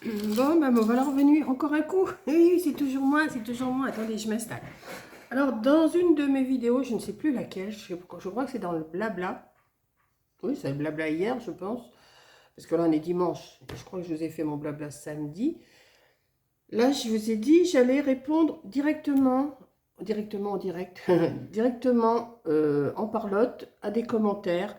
Bon, ben, me voilà revenu encore un coup. Oui, c'est toujours moi, c'est toujours moi. Attendez, je m'installe. Alors, dans une de mes vidéos, je ne sais plus laquelle, je crois que c'est dans le blabla. Oui, c'est le blabla hier, je pense. Parce que là, on est dimanche. Et je crois que je vous ai fait mon blabla samedi. Là, je vous ai dit, j'allais répondre directement en direct, directement en parlotte à des commentaires.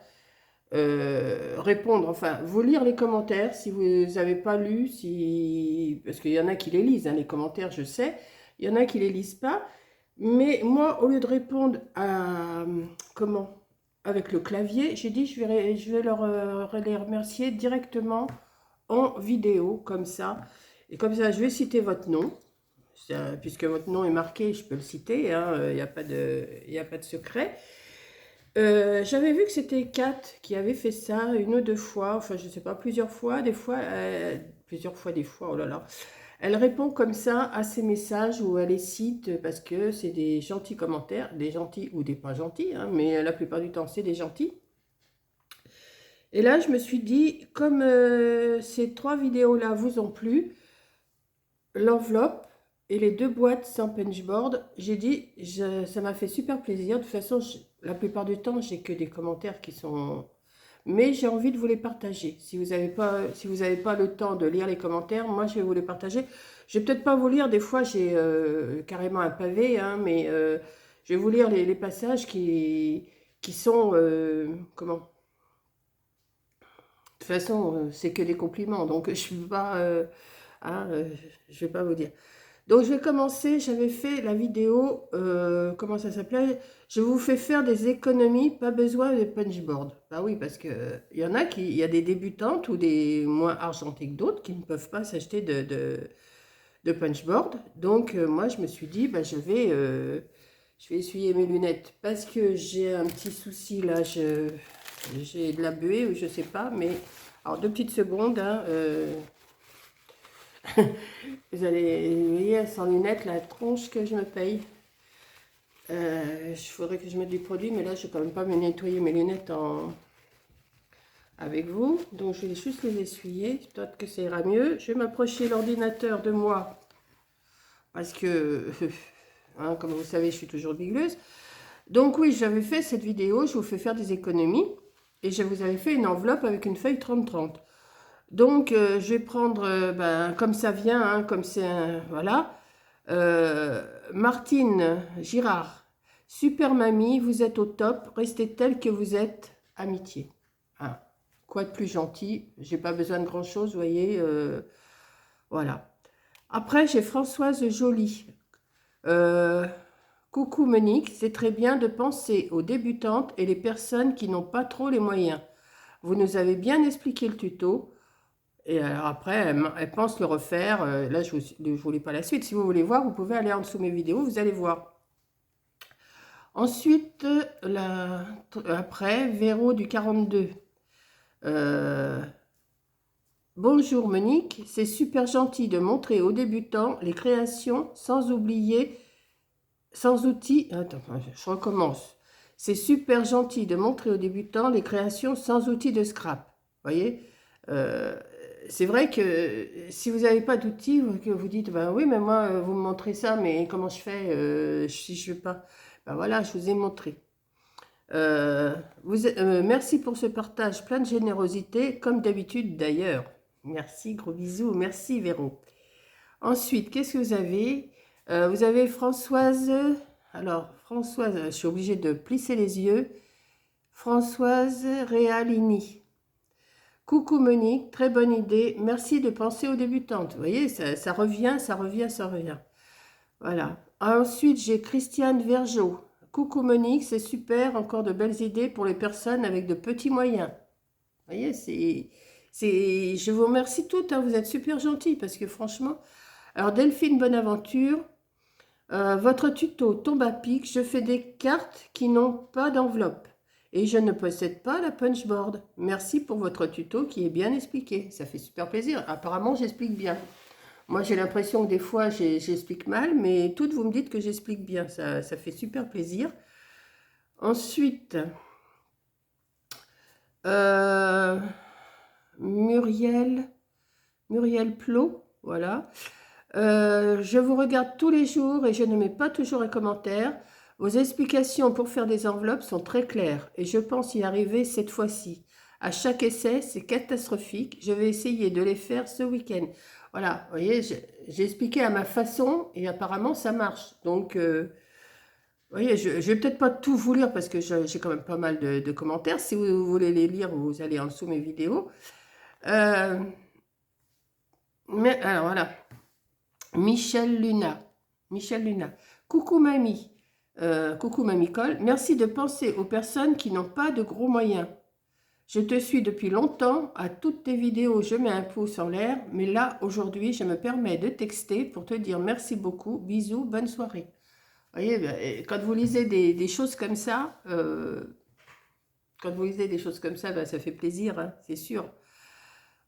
Répondre, enfin, vous lire les commentaires si vous n'avez pas lu, si... parce qu'il y en a qui les lisent, hein, les commentaires, je sais, il y en a qui les lisent pas, mais moi, au lieu de répondre à, comment, avec le clavier, j'ai dit, je vais les remercier directement en vidéo, comme ça, et comme ça, je vais citer votre nom, puisque votre nom est marqué, je peux le citer, hein, il n'y a pas de, il y a pas de secret. J'avais vu que c'était Kat qui avait fait ça une ou deux fois, enfin je sais pas, plusieurs fois, des fois, oh là là. Elle répond comme ça à ces messages où elle les cite parce que c'est des gentils commentaires, des gentils ou des pas gentils, hein, mais la plupart du temps c'est des gentils. Et là je me suis dit, comme ces trois vidéos-là vous ont plu, l'enveloppe et les deux boîtes sans punchboard, j'ai dit, ça m'a fait super plaisir. De toute façon, la plupart du temps, j'ai que des commentaires qui sont... Mais j'ai envie de vous les partager. Si vous avez pas le temps de lire les commentaires, moi, je vais vous les partager. Je vais peut-être pas vous lire, des fois, j'ai carrément un pavé, hein, mais je vais vous lire les passages qui sont... comment? De toute façon, c'est que des compliments, donc je ne vais pas... hein, je vais pas vous dire. Donc, je vais commencer. J'avais fait la vidéo, comment ça s'appelait? Je vous fais faire des économies, pas besoin de punchboard. Bah oui, parce que il y en a il y a des débutantes ou des moins argentées que d'autres qui ne peuvent pas s'acheter de punchboard. Donc, moi, je me suis dit, bah, je vais essuyer mes lunettes parce que j'ai un petit souci là. J'ai de la buée ou je sais pas, mais alors 2 petites secondes, hein, vous voyez, sans lunettes, la tronche que je me paye. Il faudrait que je mette du produit, mais là, je ne vais quand même pas me nettoyer mes lunettes avec vous. Donc, je vais juste les essuyer. Peut-être que ça ira mieux. Je vais m'approcher l'ordinateur de moi, parce que, hein, comme vous savez, je suis toujours bigleuse. Donc, oui, j'avais fait cette vidéo. Je vous fais faire des économies. Et je vous avais fait une enveloppe avec une feuille 30-30. Donc, je vais prendre, ben, comme ça vient, hein, comme c'est un... Voilà. Martine Girard, super mamie, vous êtes au top, restez telle que vous êtes, amitié. Hein. Quoi de plus gentil, j'ai pas besoin de grand chose, vous voyez, voilà. Après, j'ai Françoise Joly. Euh, Coucou Monique, c'est très bien de penser aux débutantes et les personnes qui n'ont pas trop les moyens. Vous nous avez bien expliqué le tuto. Et alors après, elle pense le refaire. Là, je ne vous lis pas la suite. Si vous voulez voir, vous pouvez aller en dessous de mes vidéos, vous allez voir. Ensuite, après, Véro du 42. Euh, Bonjour Monique, c'est super gentil de montrer aux débutants les créations sans oublier, sans outils. Attends, je recommence. C'est super gentil de montrer aux débutants les créations sans outils de scrap. Vous voyez, c'est vrai que si vous n'avez pas d'outils, que vous dites, ben oui, mais moi, vous me montrez ça, mais comment je fais si je ne veux pas? Ben voilà, je vous ai montré. Merci pour ce partage plein de générosité, comme d'habitude d'ailleurs. Merci, gros bisous. Merci, Véro. Ensuite, qu'est-ce que vous avez? Vous avez Françoise. Alors, Françoise, je suis obligée de plisser les yeux. Françoise Realini. Coucou Monique, très bonne idée. Merci de penser aux débutantes. Vous voyez, ça revient, ça revient, ça revient. Voilà. Ensuite, j'ai Christiane Vergeot. Coucou Monique, c'est super, encore de belles idées pour les personnes avec de petits moyens. Vous voyez, je vous remercie toutes, hein, vous êtes super gentilles parce que franchement... Alors Delphine Bonaventure, votre tuto tombe à pic, je fais des cartes qui n'ont pas d'enveloppe et je ne possède pas la punchboard. Merci pour votre tuto qui est bien expliqué, ça fait super plaisir. Apparemment, j'explique bien. Moi, j'ai l'impression que des fois, j'explique mal, mais toutes, vous me dites que j'explique bien. Ça fait super plaisir. Ensuite, euh, Muriel, Muriel Plot, voilà. Je vous regarde tous les jours et je ne mets pas toujours un commentaire. Vos explications pour faire des enveloppes sont très claires et je pense y arriver cette fois-ci. À chaque essai, c'est catastrophique. Je vais essayer de les faire ce week-end. Voilà, vous voyez, j'ai expliqué à ma façon et apparemment ça marche. Donc, vous voyez, je ne vais peut-être pas tout vous lire parce que j'ai quand même pas mal de commentaires. Si vous voulez les lire, vous allez en dessous mes vidéos. Mais alors voilà. Michel Luna. Michel Luna. Coucou mamie. Coucou mamie Cole. Merci de penser aux personnes qui n'ont pas de gros moyens. Je te suis depuis longtemps. À toutes tes vidéos, je mets un pouce en l'air. Mais là, aujourd'hui, je me permets de texter pour te dire merci beaucoup. Bisous, bonne soirée. Vous voyez, quand vous lisez des choses comme ça, ben, ça fait plaisir, hein, c'est sûr.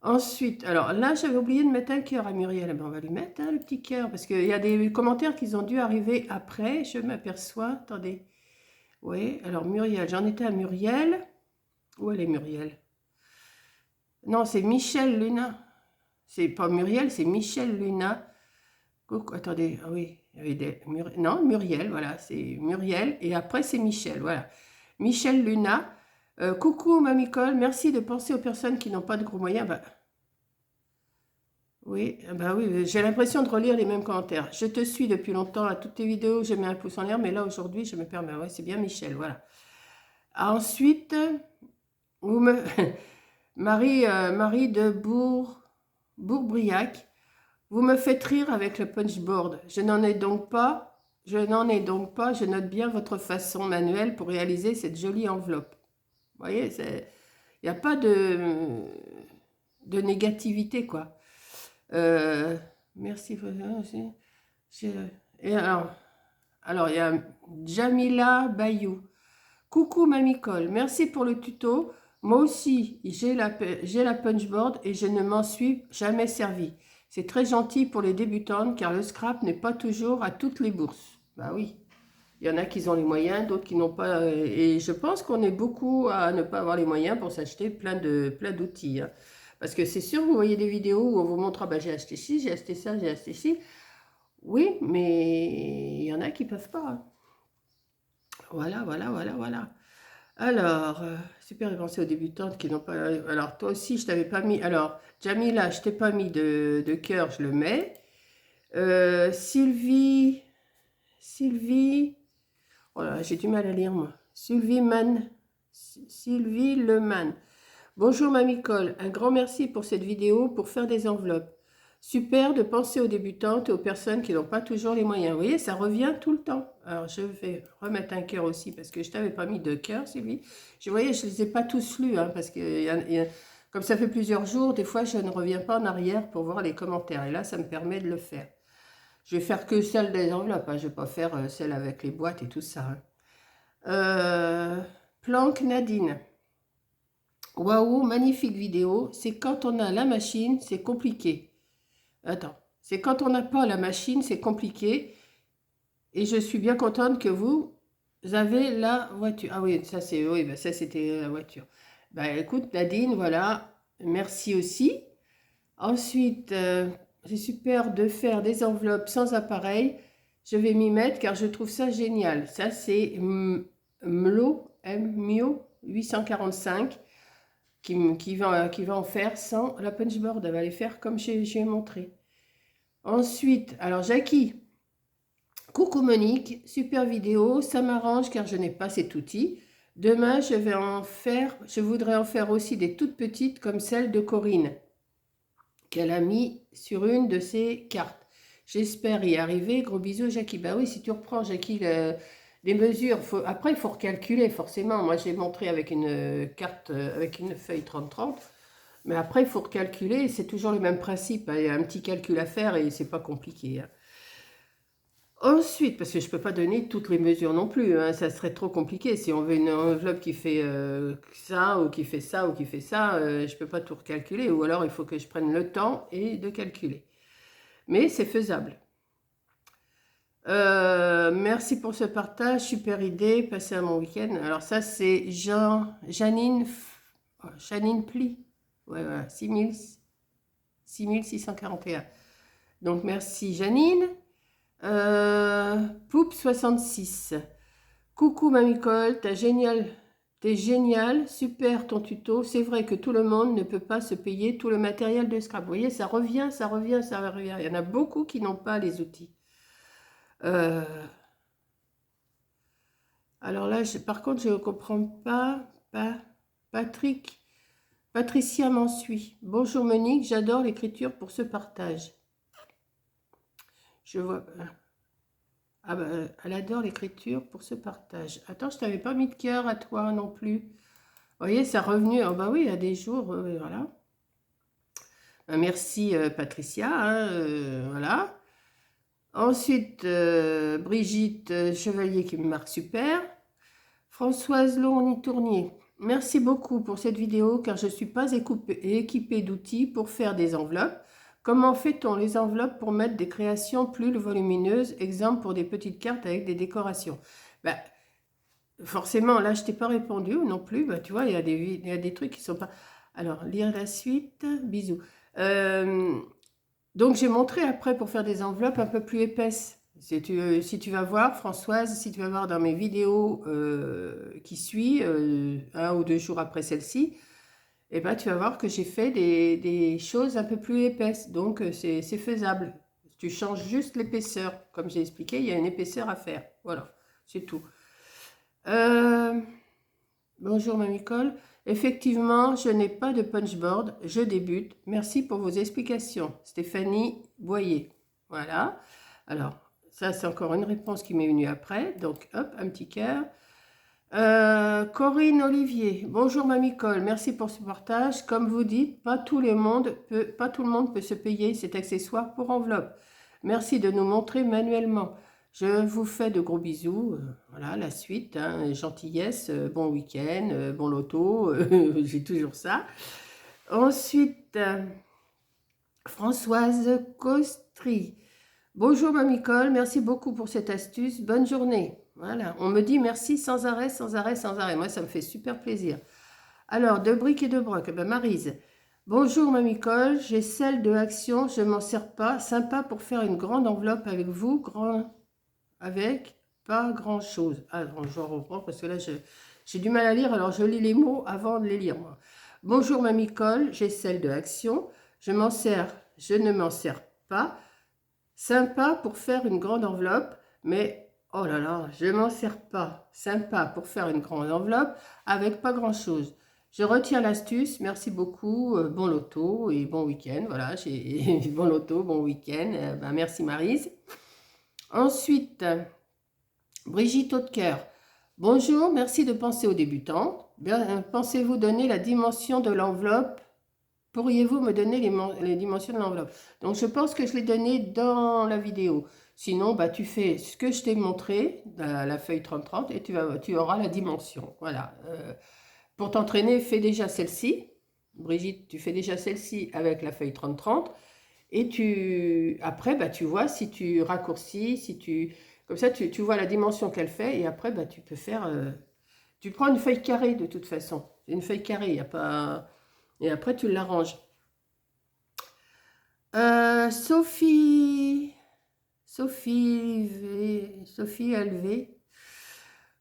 Ensuite, alors là, j'avais oublié de mettre un cœur à Muriel. Ben, on va lui mettre le petit cœur, parce qu'il y a des commentaires qui ont dû arriver après, je m'aperçois. Attendez. Oui, alors Muriel, j'en étais à Muriel. Où elle est Muriel? Non, c'est Michel Luna. C'est pas Muriel, c'est Michel Luna. Coucou, attendez, ah oui, il y avait non, Muriel, voilà, c'est Muriel, et après c'est Michel, voilà. Michel Luna. Coucou, mamie Cole, merci de penser aux personnes qui n'ont pas de gros moyens. Bah, oui, j'ai l'impression de relire les mêmes commentaires. Je te suis depuis longtemps à toutes tes vidéos, je mets un pouce en l'air, mais là aujourd'hui, je me permets. Ouais, c'est bien Michel, voilà. Ensuite, vous me... Marie de Bourbriac, vous me faites rire avec le punchboard. Je n'en ai donc pas, je note bien votre façon manuelle pour réaliser cette jolie enveloppe. Vous voyez, il n'y a pas de négativité, quoi. Merci. Et alors, il y a Jamila Bayou. Coucou Mamie Cole, merci pour le tuto. Moi aussi, j'ai la punchboard et je ne m'en suis jamais servi. C'est très gentil pour les débutantes car le scrap n'est pas toujours à toutes les bourses. Bah oui, il y en a qui ont les moyens, d'autres qui n'ont pas. Et je pense qu'on est beaucoup à ne pas avoir les moyens pour s'acheter plein d'outils. Hein. Parce que c'est sûr, vous voyez des vidéos où on vous montre, ah bah, j'ai acheté ci, j'ai acheté ça, j'ai acheté ci. Oui, mais il y en a qui ne peuvent pas. Hein. Voilà. Alors, super avancé aux débutantes qui n'ont pas... Alors, toi aussi, je t'avais pas mis... Alors, Jamila, je t'ai pas mis de cœur, je le mets. Sylvie... Oh là, j'ai du mal à lire, moi. Sylvie Leman. Bonjour, Mamie Cole. Un grand merci pour cette vidéo pour faire des enveloppes. Super de penser aux débutantes et aux personnes qui n'ont pas toujours les moyens. Vous voyez, ça revient tout le temps. Alors, je vais remettre un cœur aussi parce que je t'avais pas mis de cœur, Sylvie. Je voyais, je ne les ai pas tous lus hein, parce que comme ça fait plusieurs jours, des fois, je ne reviens pas en arrière pour voir les commentaires. Et là, ça me permet de le faire. Je vais faire que celle des enveloppes. Hein. Je ne vais pas faire celle avec les boîtes et tout ça. Hein. Planck Nadine. Waouh, magnifique vidéo. C'est quand on a la machine, c'est compliqué. Attends, c'est quand on n'a pas la machine, c'est compliqué. Et je suis bien contente que vous avez la voiture. Ah oui, ça c'est, oui, ben ça c'était la voiture. Ben écoute Nadine, voilà, merci aussi. Ensuite, c'est super de faire des enveloppes sans appareil. Je vais m'y mettre car je trouve ça génial. Ça c'est Mio 845 qui va en faire sans la punchboard. Elle va les faire comme j'ai montré. Ensuite, alors Jackie, coucou Monique, super vidéo, ça m'arrange car je n'ai pas cet outil. Demain, je voudrais en faire aussi des toutes petites comme celle de Corinne, qu'elle a mis sur une de ses cartes. J'espère y arriver. Gros bisous Jackie. Bah oui, si tu reprends Jackie les mesures, après il faut recalculer forcément. Moi j'ai montré avec une carte, avec une feuille 30-30. Mais après, il faut recalculer, c'est toujours le même principe. Il y a un petit calcul à faire et c'est pas compliqué. Hein. Ensuite, parce que je ne peux pas donner toutes les mesures non plus, hein, ça serait trop compliqué. Si on veut une enveloppe qui fait ça, ou qui fait ça, ou qui fait ça, je ne peux pas tout recalculer. Ou alors, il faut que je prenne le temps et de calculer. Mais c'est faisable. Merci pour ce partage, super idée, passez un bon week-end. Alors ça, c'est Janine Pli. Ouais, voilà, 6641. Donc, merci Janine. Poup 66. Coucou Mamicole, t'es génial, super ton tuto. C'est vrai que tout le monde ne peut pas se payer tout le matériel de scrap. Vous voyez, ça revient, ça revient, ça revient. Il y en a beaucoup qui n'ont pas les outils. Alors là, par contre, je ne comprends pas. Patricia m'en suit. Bonjour Monique, j'adore l'écriture pour ce partage. Je vois... Ah bah, elle adore l'écriture pour ce partage. Attends, je t'avais pas mis de cœur à toi non plus. Vous voyez, ça revenu. Oh bah oui, il y a des jours, voilà. Merci Patricia, hein, voilà. Ensuite, Brigitte Chevalier qui me marque super. Françoise Laurny-Tournier. Merci beaucoup pour cette vidéo car je ne suis pas équipée d'outils pour faire des enveloppes. Comment fait-on les enveloppes pour mettre des créations plus volumineuses, exemple pour des petites cartes avec des décorations? Ben, forcément, là, je ne t'ai pas répondu non plus. Ben, tu vois, il y a des trucs qui ne sont pas... Alors, lire la suite. Bisous. Donc, j'ai montré après pour faire des enveloppes un peu plus épaisses. Si tu vas voir, Françoise, si tu vas voir dans mes vidéos qui suivent, 1 ou 2 jours après celle-ci, eh ben, tu vas voir que j'ai fait des choses un peu plus épaisses. Donc, c'est faisable. Tu changes juste l'épaisseur. Comme j'ai expliqué, il y a une épaisseur à faire. Voilà, c'est tout. Bonjour Mamicole. Effectivement, je n'ai pas de punchboard. Je débute. Merci pour vos explications. Stéphanie Boyer. Voilà. Alors, ça, c'est encore une réponse qui m'est venue après. Donc, hop, un petit cœur. Corinne Olivier. Bonjour Mamicole. Merci pour ce partage. Comme vous dites, pas tout le monde peut se payer cet accessoire pour enveloppe. Merci de nous montrer manuellement. Je vous fais de gros bisous. Voilà, la suite. Hein, gentillesse, bon week-end, bon loto. J'ai toujours ça. Ensuite, Françoise Costry. Bonjour Mamicole, merci beaucoup pour cette astuce. Bonne journée. Voilà, on me dit merci sans arrêt, sans arrêt, sans arrêt. Moi, ça me fait super plaisir. Alors, de briques et de broc, ben Maryse. Bonjour Mamicole, j'ai celle de Action, je m'en sers pas. Sympa pour faire une grande enveloppe avec vous, avec pas grand chose. Ah, je reprends parce que là, j'ai du mal à lire, alors je lis les mots avant de les lire. Moi. Bonjour Mamicole, j'ai celle de Action, je ne m'en sers pas. Sympa pour faire une grande enveloppe, mais oh là là, je m'en sers pas. Sympa pour faire une grande enveloppe avec pas grand chose. Je retiens l'astuce, merci beaucoup, bon loto et bon week-end. Voilà, j'ai bon loto, bon week-end. Ben, merci Maryse. Ensuite, Brigitte Hautecoeur. Bonjour, merci de penser aux débutants. Pensez-vous donner la dimension de l'enveloppe? Pourriez-vous me donner les dimensions de l'enveloppe? Donc, je pense que je l'ai donné dans la vidéo. Sinon, bah, tu fais ce que je t'ai montré, la feuille 30-30, et tu auras la dimension. Voilà. Pour t'entraîner, fais déjà celle-ci. Brigitte, tu fais déjà celle-ci avec la feuille 30-30. Et après, bah, tu vois si tu raccourcis, comme ça, tu vois la dimension qu'elle fait. Et après, bah, tu peux faire... tu prends une feuille carrée de toute façon. Une feuille carrée, il n'y a pas... Et après, tu l'arranges. Sophie LV.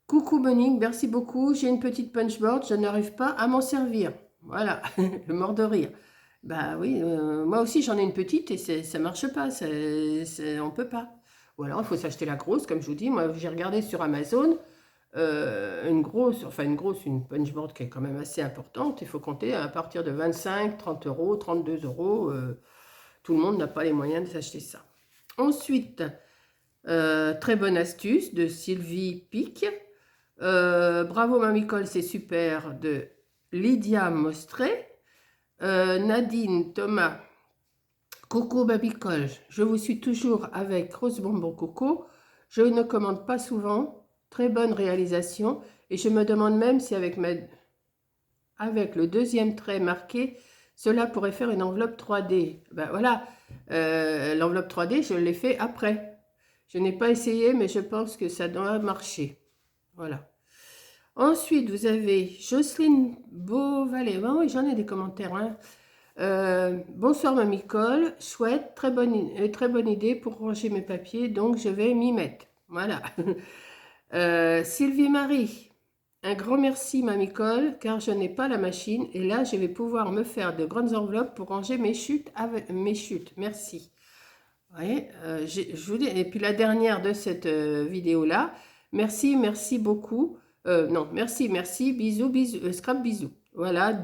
Coucou Monique, merci beaucoup. J'ai une petite punchboard, je n'arrive pas à m'en servir. Voilà, le mort de rire. Bah oui, moi aussi j'en ai une petite et ça marche pas, on ne peut pas. Ou alors il faut s'acheter la grosse, comme je vous dis. Moi j'ai regardé sur Amazon, une punchboard qui est quand même assez importante. Il faut compter à partir de 25, 30 euros, 32 euros. Tout le monde n'a pas les moyens de s'acheter ça. Ensuite, très bonne astuce de Sylvie Pic. Bravo Mamicole, c'est super, de Lydia Mostré. Nadine Thomas. Coco Babicole, je vous suis toujours avec Rose Bonbon Coco. Je ne commande pas souvent. Très bonne réalisation. Et je me demande même si avec le deuxième trait marqué, cela pourrait faire une enveloppe 3D. Ben voilà, l'enveloppe 3D, je l'ai fait après. Je n'ai pas essayé, mais je pense que ça doit marcher. Voilà. Ensuite, vous avez Jocelyne Beauvalet. Ben oui, j'en ai des commentaires. Hein. Bonsoir Mamie Cole, chouette, très bonne idée pour ranger mes papiers, donc je vais m'y mettre. Voilà. Sylvie Marie, un grand merci Mamie Cole, car je n'ai pas la machine et là je vais pouvoir me faire de grandes enveloppes pour ranger mes chutes. Merci. Ouais, je vous dis, et puis la dernière de cette vidéo-là, merci beaucoup. Non, merci, bisous, scrap bisous. Voilà,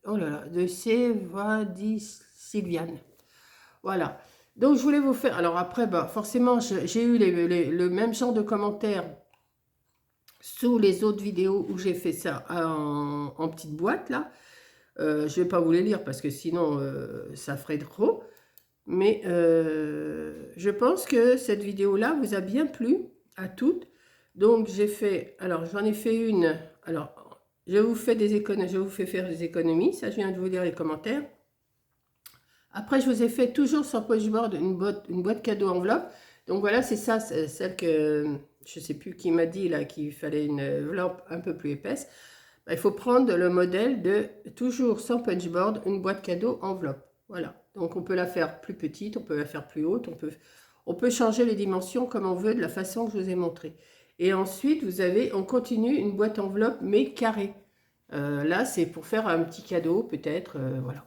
oh là là, de Sévadis Sylviane. Voilà. Donc, je voulais vous faire. Alors, après, bah, forcément, j'ai eu le même genre de commentaires sous les autres vidéos où j'ai fait ça en petite boîte, là. Je ne vais pas vous les lire parce que sinon, ça ferait trop. Mais je pense que cette vidéo-là vous a bien plu à toutes. Donc, j'ai fait. Alors, j'en ai fait une. Alors, je vous fais je vous fais faire des économies. Ça, je viens de vous lire les commentaires. Après, je vous ai fait toujours sur Pocheboard une boîte cadeau enveloppe. Donc voilà, c'est ça, celle que je ne sais plus qui m'a dit là qu'il fallait une enveloppe un peu plus épaisse. Il faut prendre le modèle de toujours sans punchboard, une boîte cadeau enveloppe. Voilà. Donc on peut la faire plus petite, on peut la faire plus haute, on peut changer les dimensions comme on veut de la façon que je vous ai montré. Et ensuite, on continue une boîte enveloppe mais carrée. Là, c'est pour faire un petit cadeau peut-être, voilà.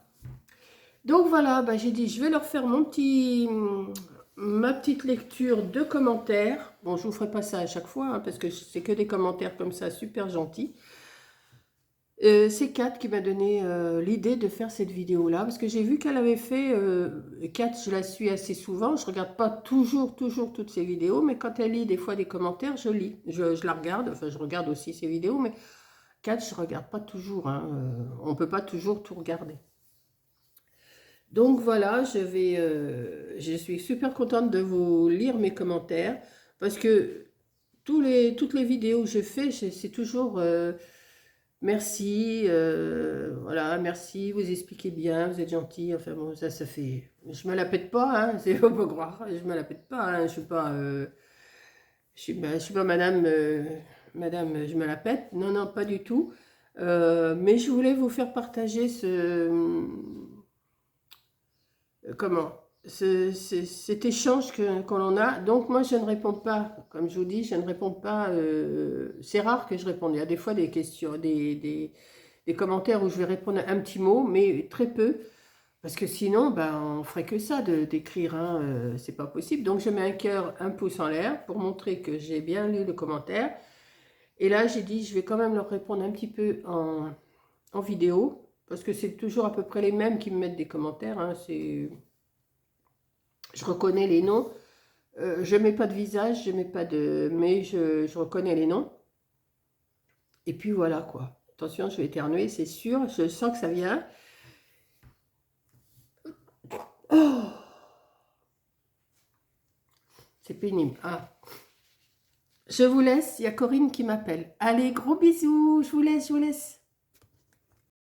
Donc voilà, bah, j'ai dit, je vais leur faire ma petite lecture de commentaires. Bon, je ne vous ferai pas ça à chaque fois, hein, parce que c'est que des commentaires comme ça, super gentils. C'est Kat qui m'a donné l'idée de faire cette vidéo-là, parce que j'ai vu qu'elle avait fait, Kat, je la suis assez souvent, je ne regarde pas toujours toutes ses vidéos, mais quand elle lit des fois des commentaires, je lis, je la regarde, enfin je regarde aussi ses vidéos, mais Kat, je ne regarde pas toujours, hein, on ne peut pas toujours tout regarder. Donc voilà, je suis super contente de vous lire mes commentaires, parce que toutes les vidéos que je fais, c'est toujours... merci, voilà, merci, vous expliquez bien, vous êtes gentil, enfin bon, ça fait... Je me la pète pas, hein, c'est faut pas croire, je me la pète pas, hein, je suis pas... je suis pas madame, madame, je me la pète, non, non, pas du tout. Mais je voulais vous faire partager comment cet échange qu'on en a. Donc moi je ne réponds pas, comme je vous dis, je ne réponds pas, c'est rare que je réponde. Il y a des fois des questions, des commentaires où je vais répondre un petit mot, mais très peu, parce que sinon ben, on ferait que ça d'écrire, hein, c'est pas possible. Donc je mets un cœur, un pouce en l'air pour montrer que j'ai bien lu le commentaire. Et là j'ai dit je vais quand même leur répondre un petit peu en vidéo, parce que c'est toujours à peu près les mêmes qui me mettent des commentaires, hein, je reconnais les noms. Je ne mets pas de visage, je mets pas de... mais je reconnais les noms. Et puis voilà quoi. Attention, je vais éternuer, c'est sûr. Je sens que ça vient. Oh, c'est pénible. Ah. Je vous laisse, il y a Corinne qui m'appelle. Allez, gros bisous, je vous laisse.